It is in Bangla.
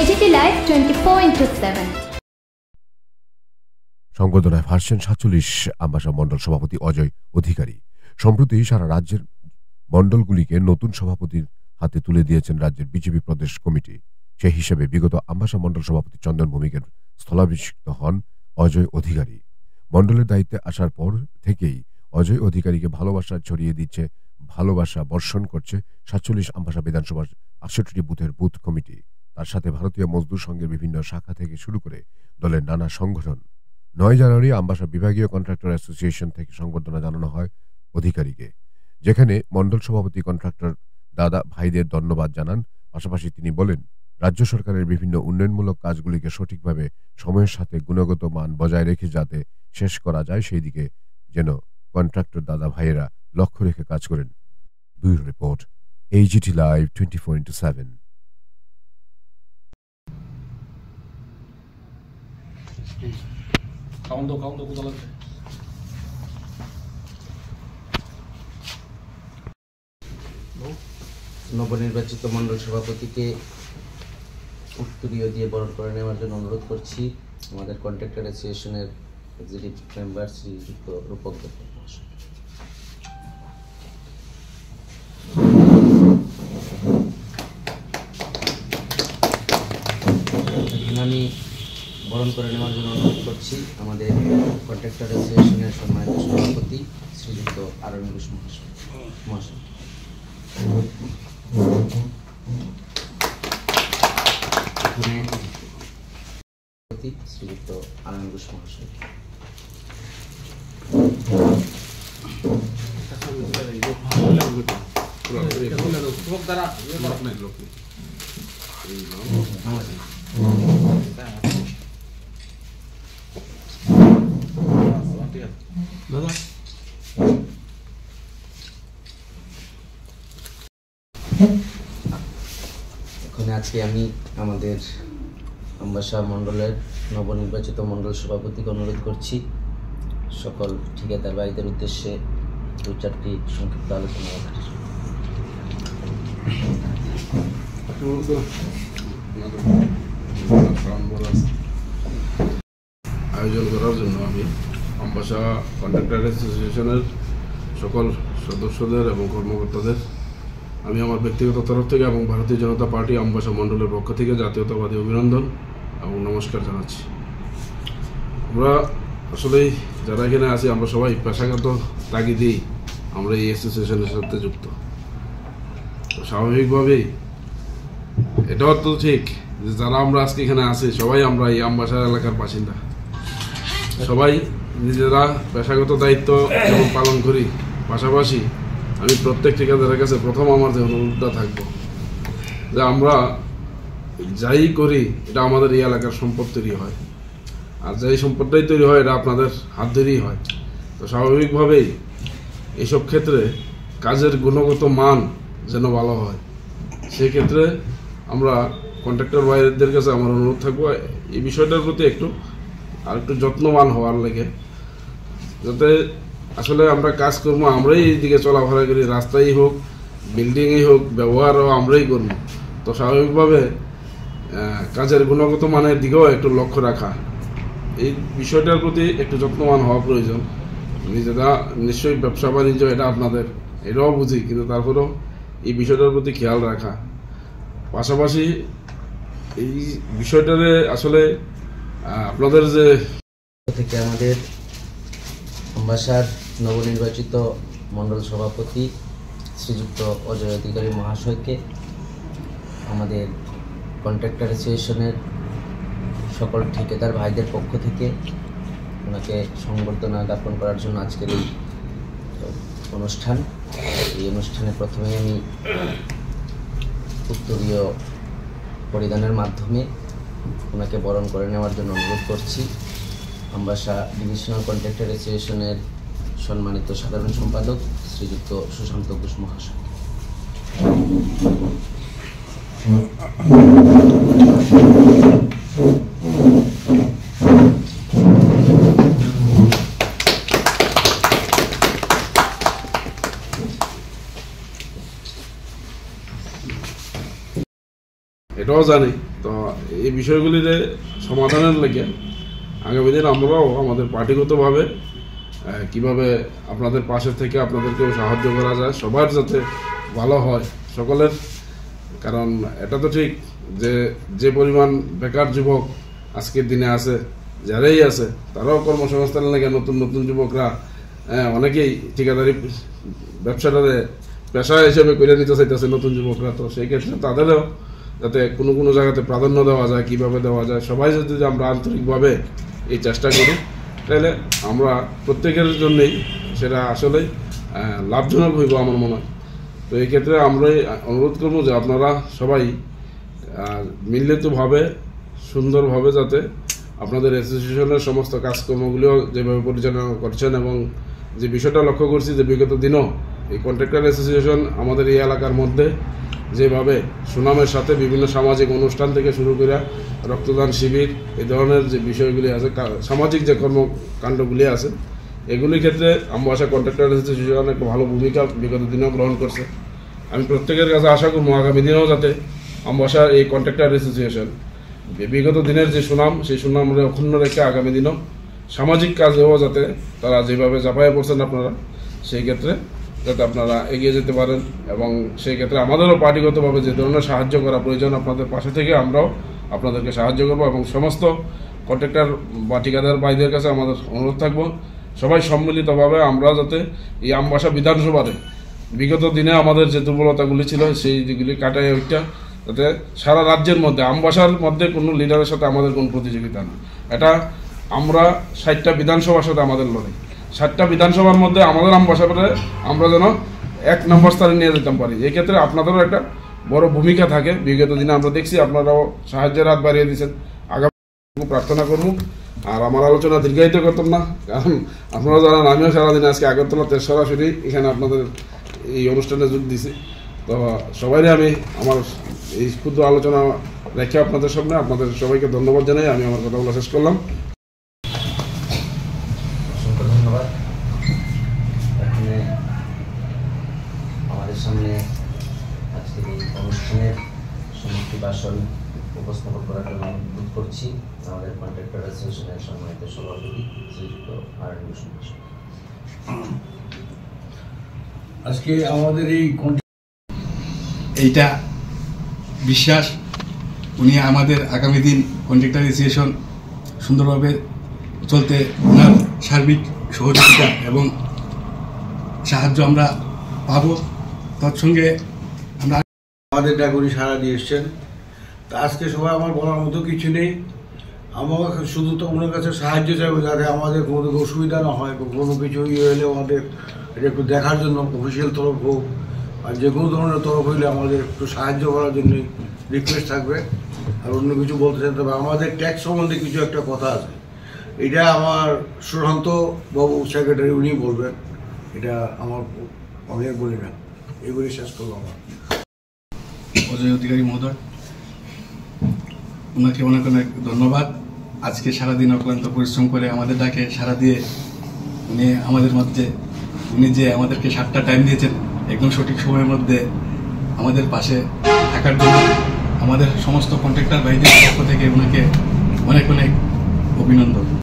AGT Live 24/7 সংবর্ধনায় ভার্সন 47 আম্বাসা মণ্ডল সভাপতি অজয় অধিকারী। সম্প্রতি সারা রাজ্যের মণ্ডলগুলিকে নতুন সভাপতির হাতে তুলে দিয়েছেন রাজ্যের বিজেপি প্রদেশ কমিটি। সেই হিসেবে বিগত আম্বাসা মণ্ডল সভাপতি চন্দন ভৌমিকের স্থলাভিষিক্ত হন অজয় অধিকারী। মণ্ডলের দায়িত্বে আসার পর থেকেই অজয় অধিকারীকে ভালোবাসা ছড়িয়ে দিচ্ছে, ভালোবাসা বর্ষণ করছে 47 আম্বাসা বিধানসভার 68টি বুথের বুথ কমিটি। তার সাথে ভারতীয় মজদুর সংঘের বিভিন্ন শাখা থেকে শুরু করে দলের নানা সংগঠন। 9 জানুয়ারি আম্বাসা বিভাগীয় কন্ট্রাক্টর অ্যাসোসিয়েশন থেকে সংবর্ধনা জানানো হয় অধিকারীকে, যেখানে মণ্ডল সভাপতি কন্ট্রাক্টর দাদা ভাইদের ধন্যবাদ জানান। পাশাপাশি তিনি বলেন, রাজ্য সরকারের বিভিন্ন উন্নয়নমূলক কাজগুলিকে সঠিকভাবে সময়ের সাথে গুণগত মান বজায় রেখে যাতে শেষ করা যায়, সেই দিকে যেন কন্ট্রাক্টর দাদা ভাইয়েরা লক্ষ্য রেখে কাজ করেন। Bureau report, AGT live 24/7। নবনির্বাচিত মণ্ডল সভাপতিকে উত্তরীয় দিয়ে বরণ করে নেওয়ার জন্য অনুরোধ করছি আমাদের কন্ট্রাক্টর অ্যাসোসিয়েশনের এক্সিকিউটিভ মেম্বার শ্রীযুক্ত রূপক দত্ত মহাশয়। আমি বরণ করে নেওয়ার জন্য অনুরোধ করছি আমাদের কন্ট্রাক্টর অ্যাসোসিয়েশনের সম্মানিত সভাপতি শ্রীযুক্ত আরণ ঘোষ মহাশয়। শ্রীযুক্ত আরণ ঘোষ মহাশয়। এখন আজকে আমি আমাদের আম্বাসা মণ্ডলের নবনির্বাচিত মণ্ডল সভাপতিকে অনুরোধ করছি সকল ঠিকাদার ভাইদের উদ্দেশ্যে 2-4টি সংক্ষিপ্ত আলোচনা রাখার। আয়োজন করার জন্য আমি আম্বাসা কন্ট্রাক্টর অ্যাসোসিয়েশনের সকল সদস্যদের এবং কর্মকর্তাদের আমি আমার ব্যক্তিগত তরফ থেকে এবং ভারতীয় জনতা পার্টি আম্বাসা মণ্ডলের পক্ষ থেকে জাতীয়তাবাদী অভিনন্দন এবং নমস্কার জানাচ্ছি। আমরা আসলেই যারা এখানে আছি আমরা সবাই পেশাগত তাগিদেই আমরা এই অ্যাসোসিয়েশনের সাথে যুক্ত। তো স্বাভাবিকভাবেই এটাও তো ঠিক যে যারা আমরা আজকে এখানে আছি সবাই আমরা এই আম্বাসা এলাকার বাসিন্দা, সবাই নিজেরা পেশাগত দায়িত্ব যেমন পালন করি, পাশাপাশি আমি প্রত্যেক ঠিকাদারের কাছে প্রথম আমার যে অনুরোধটা থাকবো যে আমরা যাই করি এটা আমাদের এই এলাকার সম্পদ তৈরি হয়, আর যাই সম্পদটাই তৈরি হয় এটা আপনাদের হাত ধরেই হয়। তো স্বাভাবিকভাবেই এইসব ক্ষেত্রে কাজের গুণগত মান যেন ভালো হয়, সেই ক্ষেত্রে আমরা কন্ট্রাক্টর ভাইদের কাছে আমার অনুরোধ থাকবো এই বিষয়টার প্রতি একটু যত্নবান হওয়ার লেগে, যাতে আসলে আমরা কাজ করবো আমরাই এইদিকে চলাফেরা করি, রাস্তাই হোক বিল্ডিংই হোক ব্যবহারও আমরাই করবো। তো স্বাভাবিকভাবে কাজের গুণগত মানের দিকেও একটু লক্ষ্য রাখা, এই বিষয়টার প্রতি একটু যত্নবান হওয়া প্রয়োজন। নিজেরা নিশ্চয়ই ব্যবসা বাণিজ্য এটা আপনাদের, এটাও বুঝি, কিন্তু তারপরেও এই বিষয়টার প্রতি খেয়াল রাখা। পাশাপাশি এই বিষয়টারে আসলে আপনাদের যে থেকে আমাদের আম্বাসার নবনির্বাচিত মণ্ডল সভাপতি শ্রীযুক্ত অজয় অধিকারী মহাশয়কে আমাদের কন্ট্রাক্টর অ্যাসোসিয়েশনের সকল ঠিকাদার ভাইদের পক্ষ থেকে ওনাকে সংবর্ধনা জ্ঞাপন করার জন্য আজকের এই অনুষ্ঠান। এই অনুষ্ঠানে প্রথমে আমি উত্তরীয় পরিধানের মাধ্যমে ওনাকে বরণ করে নেওয়ার জন্য অনুরোধ করছি আম্বাসা ডিভিশনাল কন্ট্রাক্টর অ্যাসোসিয়েশনের সম্মানিত সাধারণ সম্পাদক শ্রীযুক্ত সুশান্ত ঘোষ মহাশয়। এটাও জানি। তো এই বিষয়গুলিতে সমাধানের লেগে আগামী দিন আমরাও আমাদের পার্টিগতভাবে কিভাবে আপনাদের পাশে থেকে আপনাদেরকেও সাহায্য করা যায়, সবার যাতে ভালো হয় সকলের। কারণ এটা তো ঠিক যে পরিমাণ বেকার যুবক আজকের দিনে আছে, যারাই আছে, তারাও কর্মসংস্থানের লেগে নতুন নতুন যুবকরা অনেকেই ঠিকাদারি ব্যবসাটাতে পেশা হিসেবে করে নিতে চাইতেছে নতুন যুবকরা। তো সেই ক্ষেত্রে তাদেরও যাতে কোনো জায়গাতে প্রাধান্য দেওয়া যায়, কিভাবে দেওয়া যায়, সবাই যদি আমরা আন্তরিকভাবে এই চেষ্টা করি, তাহলে আমরা প্রত্যেকের জন্যই সেটা আসলেই লাভজনক হইব আমার মনে হয়। তো এই ক্ষেত্রে আমরা অনুরোধ করবো যে আপনারা সবাই মিলিতভাবে সুন্দরভাবে যাতে আপনাদের অ্যাসোসিয়েশনের সমস্ত কাজকর্মগুলিও যেভাবে পরিচালনা করছেন, এবং যে বিষয়টা লক্ষ্য করছি যে বিগত দিনও এই কন্ট্রাক্টর অ্যাসোসিয়েশন আমাদের এই এলাকার মধ্যে যেভাবে সুনামের সাথে বিভিন্ন সামাজিক অনুষ্ঠান থেকে শুরু করে রক্তদান শিবির, এই ধরনের যে বিষয়গুলি আছে, সামাজিক যে কর্মকাণ্ডগুলি আছে, এগুলির ক্ষেত্রে আমবাসা কন্ট্রাক্টর অ্যাসোসিয়েশন একটা ভালো ভূমিকা বিগত দিনেও গ্রহণ করছে। আমি প্রত্যেকের কাছে আশা করবো আগামী দিনেও যাতে আমবাসা এই কন্ট্রাক্টর অ্যাসোসিয়েশন বিগত দিনের যে সুনাম, সেই সুনাম অক্ষুণ্ণ রেখে আগামী দিনও সামাজিক কাজেও যাতে তারা যেভাবে ঝাঁপাইয়া পড়ছেন আপনারা, সেই ক্ষেত্রে যাতে আপনারা এগিয়ে যেতে পারেন। এবং সেই ক্ষেত্রে আমাদেরও পার্টিগতভাবে যে ধরনের সাহায্য করা প্রয়োজন, আপনাদের পাশে থেকে আমরাও আপনাদেরকে সাহায্য করবো। এবং সমস্ত কন্ট্রাক্টর বা ঠিকাদার ভাইদের কাছে আমাদের অনুরোধ থাকবো, সবাই সম্মিলিতভাবে আমরা যাতে এই আমবাসা বিধানসভাতে বিগত দিনে আমাদের যে দুর্বলতাগুলি ছিল সেই যেগুলি কাটাই ওইটা, যাতে সারা রাজ্যের মধ্যে আমবাসার মধ্যে কোনো লিডারের সাথে আমাদের কোনো প্রতিযোগিতা না। এটা আমরা 60টা বিধানসভার সাথে আমাদের লড়াই, 60টা বিধানসভার মধ্যে আমাদের আমবাসাতে আমরা যেন 1 নম্বর স্থানে নিয়ে যেতে পারি। এই ক্ষেত্রে আপনাদেরও একটা বড় ভূমিকা থাকে। বিগত দিনে আমরা দেখছি আপনারাও সাহায্যের হাত বাড়িয়ে দিয়েছেন। আগামী প্রার্থনা করব। আর আমার আলোচনা দীর্ঘায়িত করতাম না, কারণ আপনারা জানেন আমিও সারাদিন আজকে আগরতলাতে সরাসরি এখানে আপনাদের এই অনুষ্ঠানে যোগ দিছি। তো সবাইরে আমি আমার এই ক্ষুদ্র আলোচনা রেখে আপনাদের সামনে আপনাদের সবাইকে ধন্যবাদ জানাই আমি আমার কথাগুলো শেষ করলাম। অসংখ্য ধন্যবাদ। এখানে আমাদের সামনে আজকের এই অনুষ্ঠানের সমাপ্তি ভাষণ উপস্থাপন করার জন্য অনুরোধ করছি আমাদের কন্ট্রাক্টর অ্যাসোসিয়েশনের সম্মানিত সভাপতি শ্রীযুক্ত নারায়ণ হোসেন। আজকে আমাদের এইটা বিশ্বাস উনি আমাদের আগামী দিন কন্ট্রাক্টর অ্যাসোসিয়েশন সুন্দরভাবে চলতে ওনার সার্বিক সহযোগিতা এবং সাহায্য আমরা পাব। তৎসঙ্গে আমরা আমাদের ডাকুনি সাড়া দিয়ে এসছেন। তা আজকে সবাই আমার বলার মতো কিছু নেই। আমার শুধু তো ওনার কাছে সাহায্য চাইবো যাতে আমাদের কোনো অসুবিধা না হয়, কোনো কিছু ইয়ে হলে আমাদের এটা একটু দেখার জন্য অফিসিয়াল তরফ হোক আর যে কোনো ধরনের তরফ হইলে আমাদের একটু সাহায্য করার জন্য রিকোয়েস্ট থাকবে। আর অন্য কিছু বলতে চাইতে হবে, আমাদের ট্যাক্স সম্বন্ধে কিছু একটা কথা আছে, এটা আমার সুশান্ত বাবু সেক্রেটারি উনি বলবেন, এটা আমার আমি বলি না। এগুলি শেষ করবো। আমার অজয় অধিকারী মহোদয়, ওনাকে অনেক অনেক ধন্যবাদ। আজকে সারাদিন অক্লান্ত পরিশ্রম করে আমাদের ডাকে সাড়া দিয়ে উনি আমাদের মধ্যে উনি যে আমাদেরকে 7টা টাইম দিয়েছেন একদম সঠিক সময়ের মধ্যে আমাদের পাশে থাকার জন্য আমাদের সমস্ত কন্ট্রাক্টর ভাইদের পক্ষ থেকে ওনাকে অনেক অনেক অভিনন্দন।